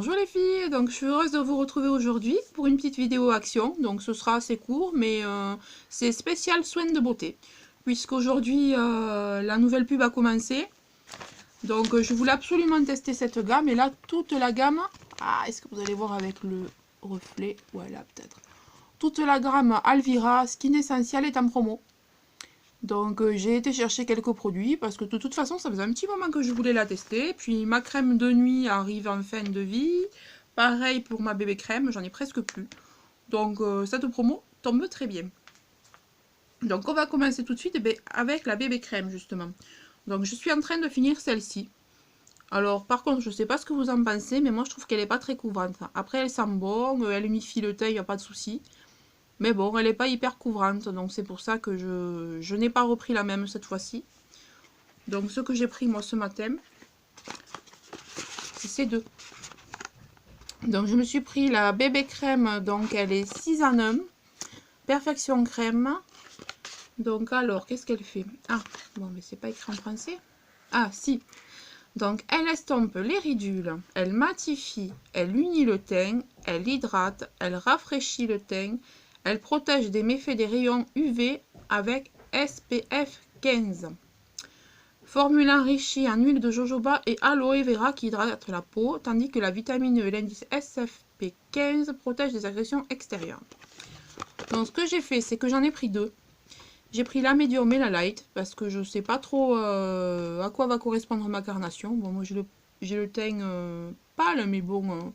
Bonjour les filles, donc je suis heureuse de vous retrouver aujourd'hui pour une petite vidéo action. Donc ce sera assez court, mais c'est spécial soin de beauté, puisqu'aujourd'hui la nouvelle pub a commencé. Donc je voulais absolument tester cette gamme, et là toute la gamme, est-ce que vous allez voir avec le reflet, voilà peut-être, toute la gamme Alvira Skin Essential est en promo. Donc j'ai été chercher quelques produits parce que de toute façon ça faisait un petit moment que je voulais la tester. Puis ma crème de nuit arrive en fin de vie. Pareil pour ma bébé crème, j'en ai presque plus. Donc cette promo tombe très bien. Donc on va commencer tout de suite avec la bébé crème justement. Donc je suis en train de finir celle-ci. Alors par contre je sais pas ce que vous en pensez, mais moi je trouve qu'elle est pas très couvrante. Après elle sent bon, elle unifie le teint, il n'y a pas de souci. Mais bon, elle n'est pas hyper couvrante, donc c'est pour ça que je n'ai pas repris la même cette fois-ci. Donc ce que j'ai pris moi ce matin, c'est ces deux. Donc je me suis pris la bébé crème, donc elle est 6 en 1. Perfection crème. Donc alors, qu'est-ce qu'elle fait? Ah, bon mais c'est pas écrit en français. Ah si. Donc elle estompe les ridules, elle matifie, elle unit le teint, elle hydrate, elle rafraîchit le teint, elle protège des méfaits des rayons UV avec SPF 15. Formule enrichie en huile de jojoba et aloe vera qui hydrate la peau, tandis que la vitamine E et l'indice SFP 15 protègent des agressions extérieures. Donc ce que j'ai fait, c'est que j'en ai pris deux. J'ai pris la médium et la light, parce que je sais pas trop à quoi va correspondre ma carnation. Bon, moi j'ai le teint pâle, mais bon,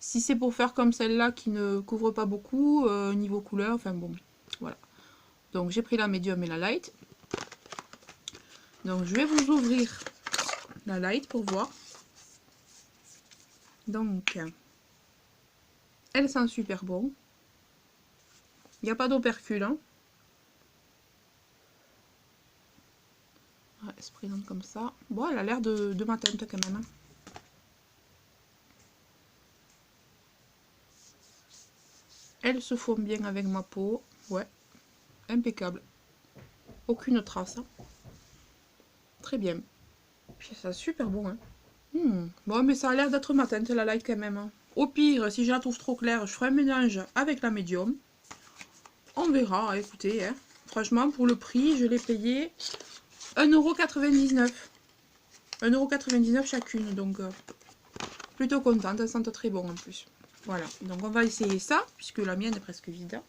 si c'est pour faire comme celle-là qui ne couvre pas beaucoup, niveau couleur, enfin bon, voilà. Donc j'ai pris la médium et la light. Donc je vais vous ouvrir la light pour voir. Donc elle sent super bon. Il n'y a pas d'opercule. Hein. Ouais, elle se présente comme ça. Bon, elle a l'air de ma teinte quand même. Hein. Elle se forme bien avec ma peau. Ouais, impeccable. Aucune trace. Hein. Très bien. Puis ça super bon. Hein. Bon, mais ça a l'air d'être ma teinte la light quand même. Hein. Au pire, si je la trouve trop claire, je ferai un mélange avec la médium. On verra, écoutez. Hein. Franchement, pour le prix, je l'ai payé 1,99 €. 1,99 € chacune. Donc, plutôt contente. Elles sentent très bon en plus. Voilà. Donc, on va essayer ça, puisque la mienne est presque vide.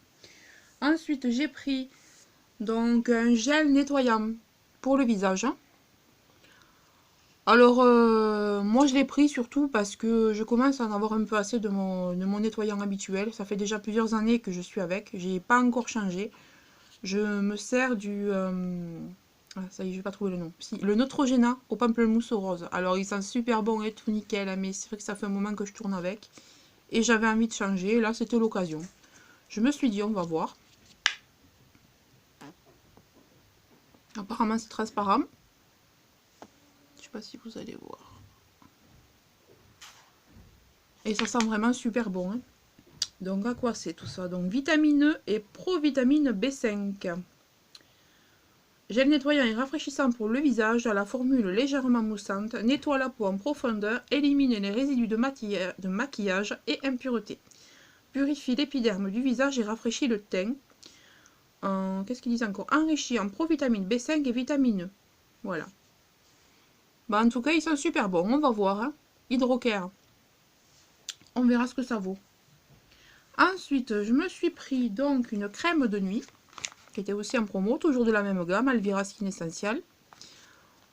Ensuite, j'ai pris donc un gel nettoyant pour le visage. Alors, moi je l'ai pris surtout parce que je commence à en avoir un peu assez de mon nettoyant habituel. Ça fait déjà plusieurs années que je suis avec. J'ai pas encore changé. Je me sers du... ah, ça y est, je vais pas trouver le nom. Si, le Neutrogena au pamplemousse rose. Alors, il sent super bon et tout nickel, hein, mais c'est vrai que ça fait un moment que je tourne avec. Et j'avais envie de changer. Là, c'était l'occasion. Je me suis dit, on va voir. Apparemment, c'est transparent. Je sais pas si vous allez voir. Et ça sent vraiment super bon. Hein. Donc à quoi c'est tout ça? Donc vitamine E et provitamine B5. Gel nettoyant et rafraîchissant pour le visage à la formule légèrement moussante. Nettoie la peau en profondeur. Élimine les résidus de maquillage et impuretés. Purifie l'épiderme du visage et rafraîchit le teint. Qu'est-ce qu'ils disent encore? Enrichi en provitamine B5 et vitamine E. Voilà. Bah, en tout cas, ils sont super bons. On va voir. Hein. Hydrocare. On verra ce que ça vaut. Ensuite, je me suis pris donc une crème de nuit, qui était aussi en promo, toujours de la même gamme, Alvira Skin Essential.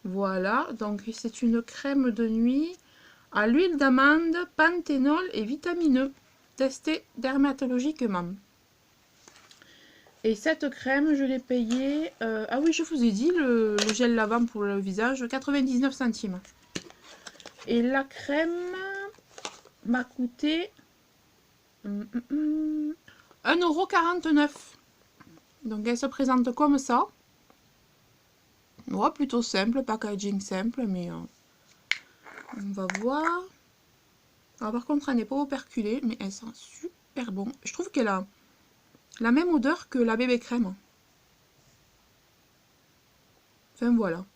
Voilà, donc c'est une crème de nuit à l'huile d'amande, panthénol et vitamine E, testée dermatologiquement. Et cette crème, je l'ai payée, ah oui, je vous ai dit, le gel lavant pour le visage, 99 centimes. Et la crème m'a coûté 1,49 €. Donc elle se présente comme ça. Ouais, plutôt simple, packaging simple, mais on va voir. Alors par contre, elle n'est pas operculée, mais elle sent super bon. Je trouve qu'elle a la même odeur que la bébé crème. Enfin voilà.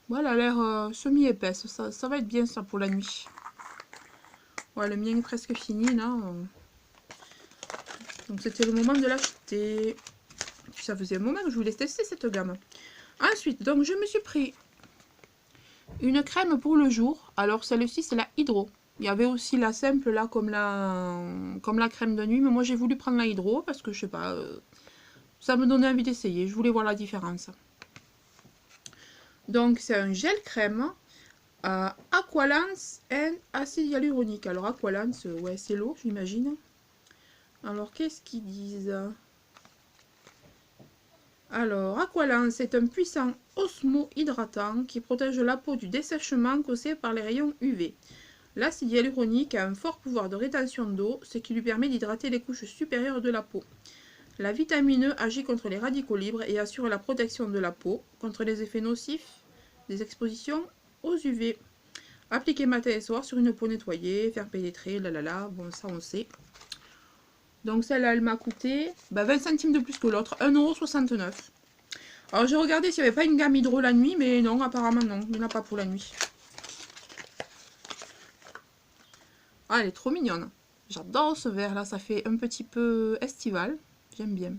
Voilà, elle a l'air semi-épaisse. Ça va être bien ça pour la nuit. Ouais, le mien est presque fini là. Donc c'était le moment de l'acheter. Ça faisait un moment que je voulais tester cette gamme. Ensuite, donc je me suis pris une crème pour le jour. Alors celle-ci c'est la Hydro. Il y avait aussi la simple là comme la crème de nuit. Mais moi j'ai voulu prendre la Hydro parce que je sais pas. Ça me donnait envie d'essayer. Je voulais voir la différence. Donc c'est un gel crème. Aqualance and acide hyaluronique. Alors Aqualance, ouais c'est l'eau j'imagine. Alors qu'est-ce qu'ils disent? Alors, Aqualance est un puissant osmo-hydratant qui protège la peau du dessèchement causé par les rayons UV. L'acide hyaluronique a un fort pouvoir de rétention d'eau, ce qui lui permet d'hydrater les couches supérieures de la peau. La vitamine E agit contre les radicaux libres et assure la protection de la peau contre les effets nocifs des expositions aux UV. Appliquer matin et soir sur une peau nettoyée, faire pénétrer, bon ça on sait. Donc celle-là, elle m'a coûté 20 centimes de plus que l'autre, 1,69 €. Alors j'ai regardé s'il n'y avait pas une gamme Hydro la nuit, mais non, apparemment non, il n'y en a pas pour la nuit. Ah, elle est trop mignonne. J'adore ce vert là, ça fait un petit peu estival, j'aime bien.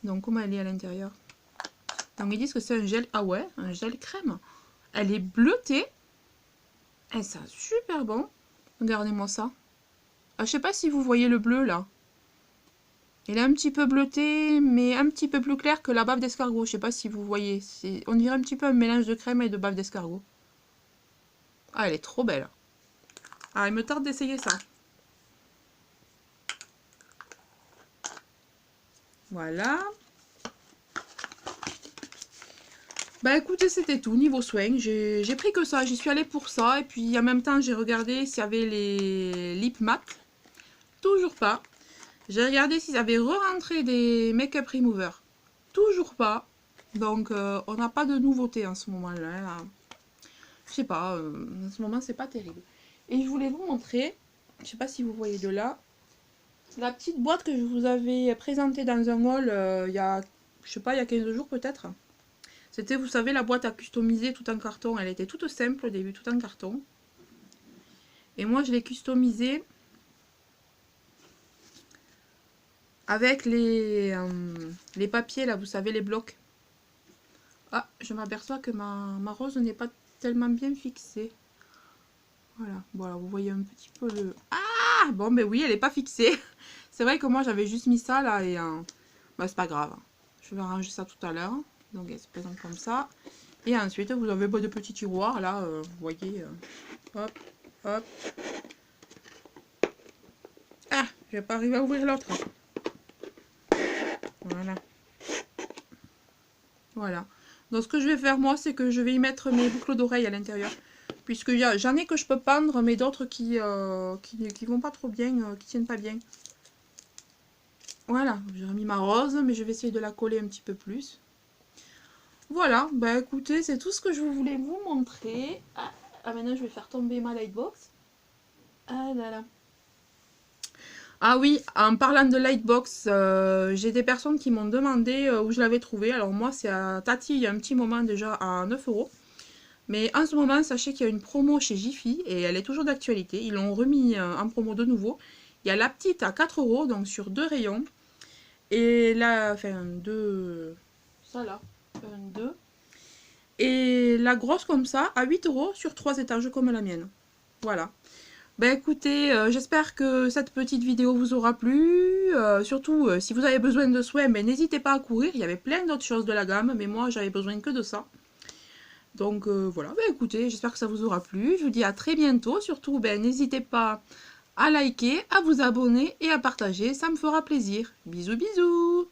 Donc comment elle est à l'intérieur? Donc ils disent que c'est un gel, ah ouais, un gel crème. Elle est bleutée. Et ça super bon. Regardez-moi ça. Ah, je sais pas si vous voyez le bleu là. Il est un petit peu bleuté, mais un petit peu plus clair que la bave d'escargot. Je sais pas si vous voyez. On dirait un petit peu un mélange de crème et de bave d'escargot. Ah, elle est trop belle. Ah, il me tarde d'essayer ça. Voilà. Bah écoutez, c'était tout niveau soins. J'ai pris que ça. J'y suis allée pour ça. Et puis en même temps, j'ai regardé s'il y avait les lip mat. Toujours pas. J'ai regardé s'ils avaient re-rentré des make-up remover. Toujours pas. Donc, on n'a pas de nouveauté en ce moment-là. Je sais pas, en ce moment, c'est pas terrible. Et je voulais vous montrer, je sais pas si vous voyez de là, la petite boîte que je vous avais présentée dans un haul il y a, je sais pas, il y a 15 jours peut-être. C'était, vous savez, la boîte à customiser tout en carton. Elle était toute simple au début, tout en carton. Et moi, je l'ai customisée avec les papiers, là, vous savez, les blocs. Ah, je m'aperçois que ma rose n'est pas tellement bien fixée. Voilà, vous voyez un petit peu le... Ah, bon, ben oui, elle n'est pas fixée. C'est vrai que moi, j'avais juste mis ça, là, et... bah, c'est pas grave. Je vais arranger ça tout à l'heure. Donc, elle se présente comme ça. Et ensuite, vous avez de petits tiroirs, là, vous voyez. Hop, hop. Ah, je vais pas arriver à ouvrir l'autre. Voilà. Voilà. Donc ce que je vais faire moi, c'est que je vais y mettre mes boucles d'oreilles à l'intérieur. Puisque j'en ai que je peux pendre, mais d'autres qui vont pas trop bien, qui tiennent pas bien. Voilà, j'ai remis ma rose, mais je vais essayer de la coller un petit peu plus. Voilà, bah écoutez, c'est tout ce que je voulais vous montrer. Ah maintenant je vais faire tomber ma lightbox. Ah là là. Ah oui, en parlant de Lightbox, j'ai des personnes qui m'ont demandé où je l'avais trouvé. Alors moi, c'est à Tati, il y a un petit moment déjà à 9 €. Mais en ce moment, sachez qu'il y a une promo chez Jiffy et elle est toujours d'actualité. Ils l'ont remis en promo de nouveau. Il y a la petite à 4 €, donc sur 2 rayons. Et là, enfin, ça là, 2. Et la grosse comme ça, à 8 € sur 3 étages comme la mienne. Voilà. Ben écoutez, j'espère que cette petite vidéo vous aura plu. Surtout, si vous avez besoin de soins, ben, n'hésitez pas à courir. Il y avait plein d'autres choses de la gamme, mais moi, j'avais besoin que de ça. Donc voilà, ben, écoutez, j'espère que ça vous aura plu. Je vous dis à très bientôt. Surtout, ben, n'hésitez pas à liker, à vous abonner et à partager. Ça me fera plaisir. Bisous, bisous!